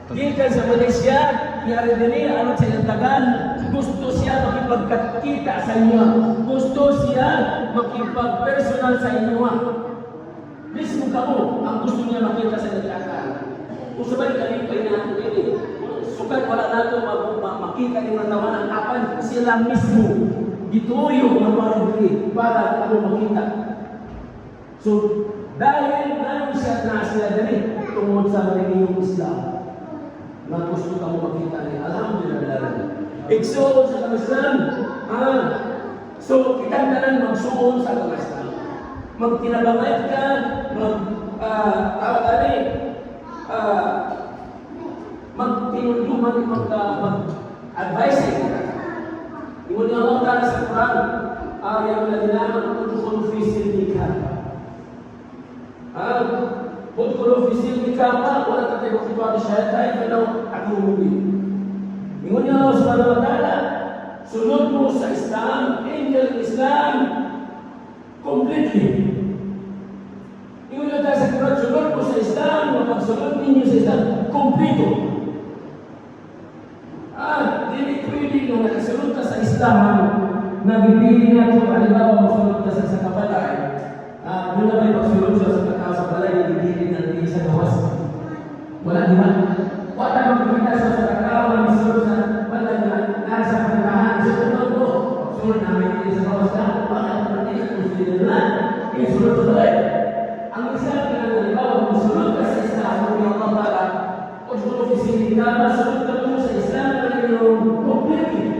Gikan sa Malaysia, yari din alam sa iyang tagal, gusto siya makipagkita sa inyo. Gusto siya makipag-personal sa inyo. Mismo kamo, ang gusto niya makita sa iyang tagal. Kung sabay kalipay na natin ini, sukat wala nato makita ng natawan ang apan sila mismo. Gituyo ng mga para kamo makita. So, dahil namin siya na sila din tungkol sa maligayong Islam na gusto ka mo makita niya. Alhamdulillah. Igsuon sa Islam. So, kita na lang magsuon sa Islam. Magtinabangay ka, magtinuluman, mag-advise ka. Iwan nga Allah Ta'ala sa Quran, ayaw na dinamang kung fisil ka. Udkhulu fi silmi kama wala tattabi'u khutuwati syaitan innahu aduwwun mubin. Ingon Allah Subhanahu wa taala, sunod mo sa Islam, tinggal Islam completely. Ingon Allah sa Quran, sunod mo sa Islam, magsunod ninyo sa Islam kompleto. Dili pwede na nakasunod ka sa Islam, nabibili na ito, halimbawa masunod ka sa kabalay. Doon na may pagsulod sa balay, nagigilid ng tingin sa gawas. Wala di ba? Wala magpapita sa kakao, nagsulod sa balay na nasa pagkahan. Sunod mo, pagsulod namin tingin sa gawas na, wala magpapita kung sunod na, sulod sa balay. Ang Islam na halimbawa, kung sunod ka sa Islam, kung yung Allah Ta'ala, o sunod ka sa Islam, sunod ka mo sa Islam, na yung complete.